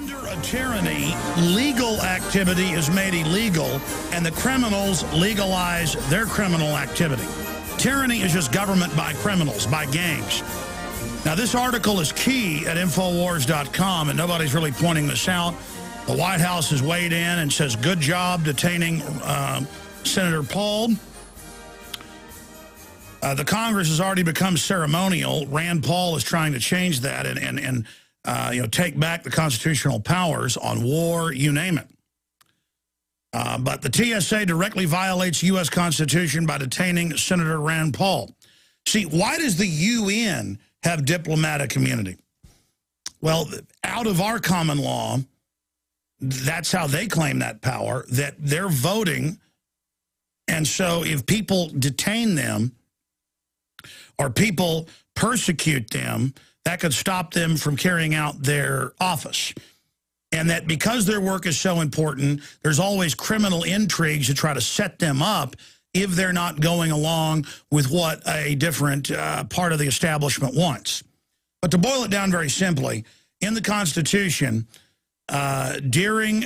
Under a tyranny, legal activity is made illegal, and the criminals legalize their criminal activity. Tyranny is just government by criminals, by gangs. Now, this article is key at Infowars.com, and nobody's really pointing this out. The White House has weighed in and says, good job detaining Senator Paul. The Congress has already become ceremonial. Rand Paul is trying to change that and take back the constitutional powers on war, you name it. But the TSA directly violates U.S. Constitution by detaining Senator Rand Paul. See, why does the UN have diplomatic immunity? Well, out of our common law, that's how they claim that power, that they're voting. And so if people detain them or people persecute them, that could stop them from carrying out their office. And that because their work is so important, there's always criminal intrigues to try to set them up if they're not going along with what a different part of the establishment wants. But to boil it down very simply, in the Constitution, during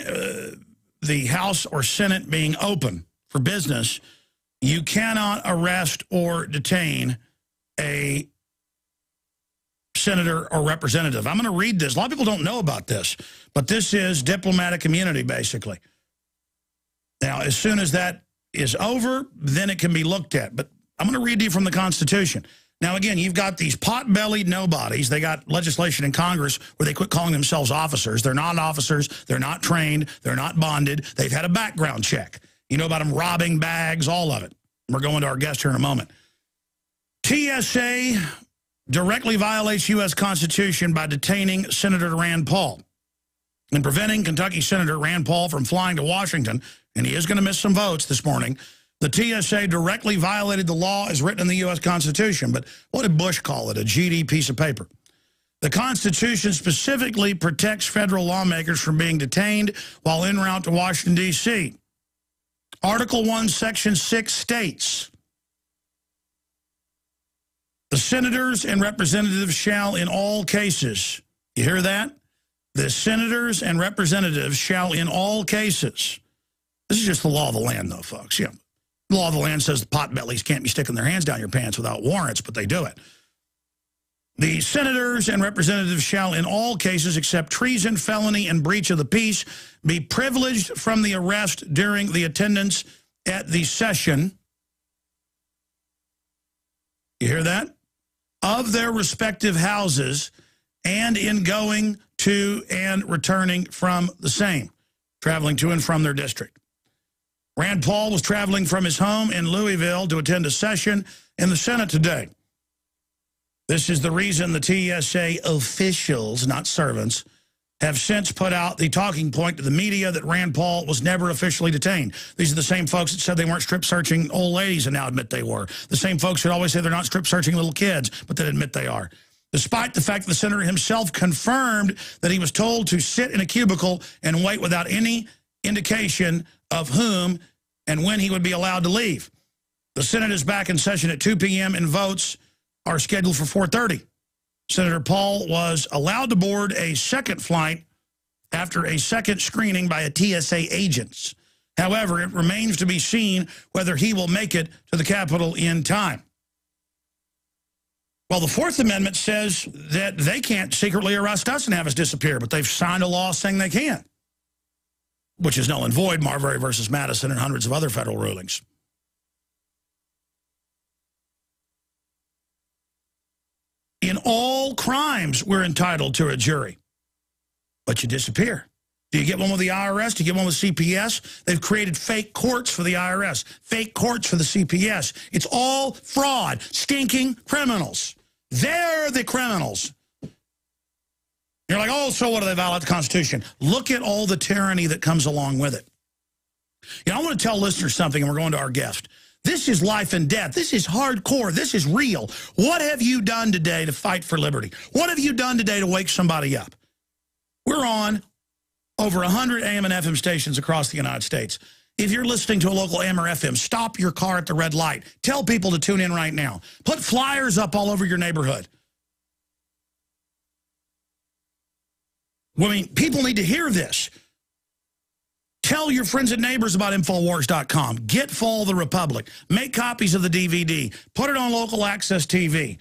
the House or Senate being open for business, you cannot arrest or detain a senator or representative. I'm going to read this. A lot of people don't know about this, but this is diplomatic immunity, basically. Now, as soon as that is over, then it can be looked at. But I'm going to read to you from the Constitution. Now, again, you've got these pot-bellied nobodies. They got legislation in Congress where they quit calling themselves officers. They're not officers. They're not trained. They're not bonded. They've had a background check. You know about them robbing bags, all of it. We're going to our guest here in a moment. TSA directly violates U.S. Constitution by detaining Senator Rand Paul and preventing Kentucky Senator Rand Paul from flying to Washington, and he is going to miss some votes this morning. The TSA directly violated the law as written in the U.S. Constitution, but what did Bush call it, a GD piece of paper? The Constitution specifically protects federal lawmakers from being detained while en route to Washington, D.C. Article 1, Section 6 states, the senators and representatives shall in all cases, you hear that? The senators and representatives shall in all cases, this is just the law of the land though, folks. Yeah. The law of the land says the potbellies can't be sticking their hands down your pants without warrants, but they do it. The senators and representatives shall in all cases except treason, felony, and breach of the peace be privileged from the arrest during the attendance at the session. You hear that? Of their respective houses and in going to and returning from the same, traveling to and from their district. Rand Paul was traveling from his home in Louisville to attend a session in the Senate today. This is the reason the TSA officials, not servants, have since put out the talking point to the media that Rand Paul was never officially detained. These are the same folks that said they weren't strip searching old ladies and now admit they were. The same folks that always say they're not strip searching little kids, but that admit they are. Despite the fact that the senator himself confirmed that he was told to sit in a cubicle and wait without any indication of whom and when he would be allowed to leave. The Senate is back in session at 2 p.m. and votes are scheduled for 4:30. Senator Paul was allowed to board a second flight after a second screening by a TSA agents. However, it remains to be seen whether he will make it to the Capitol in time. Well, the Fourth Amendment says that they can't secretly arrest us and have us disappear, but they've signed a law saying they can, which is null and void, Marbury versus Madison and hundreds of other federal rulings. In all crimes, we're entitled to a jury, but you disappear. Do you get one with the IRS? Do you get one with CPS? They've created fake courts for the IRS, fake courts for the CPS. It's all fraud, stinking criminals. They're the criminals. You're like, oh, so what, do they violate the Constitution? Look at all the tyranny that comes along with it. You know, I want to tell listeners something, and we're going to our guest. This is life and death. This is hardcore. This is real. What have you done today to fight for liberty? What have you done today to wake somebody up? We're on over 100 AM and FM stations across the United States. If you're listening to a local AM or FM, stop your car at the red light. Tell people to tune in right now. Put flyers up all over your neighborhood. Well, I mean, people need to hear this. Tell your friends and neighbors about Infowars.com. Get Fall the Republic. Make copies of the DVD. Put it on local access TV.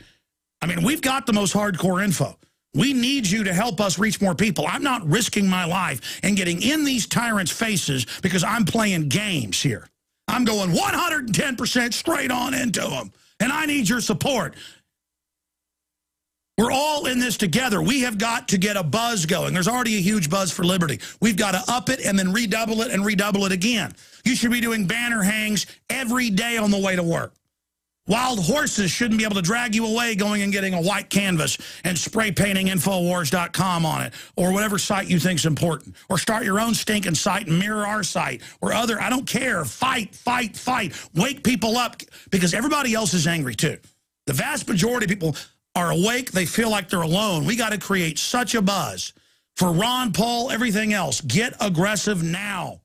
I mean, we've got the most hardcore info. We need you to help us reach more people. I'm not risking my life and getting in these tyrants' faces because I'm playing games here. I'm going 110% straight on into them. And I need your support. We're all in this together. We have got to get a buzz going. There's already a huge buzz for liberty. We've got to up it and then redouble it and redouble it again. You should be doing banner hangs every day on the way to work. Wild horses shouldn't be able to drag you away going and getting a white canvas and spray painting Infowars.com on it or whatever site you think's important. Or start your own stinking site and mirror our site or other. I don't care. Fight, fight, fight. Wake people up because everybody else is angry too. The vast majority of people are awake. They feel like they're alone. We got to create such a buzz for Ron Paul, everything else. Get aggressive now.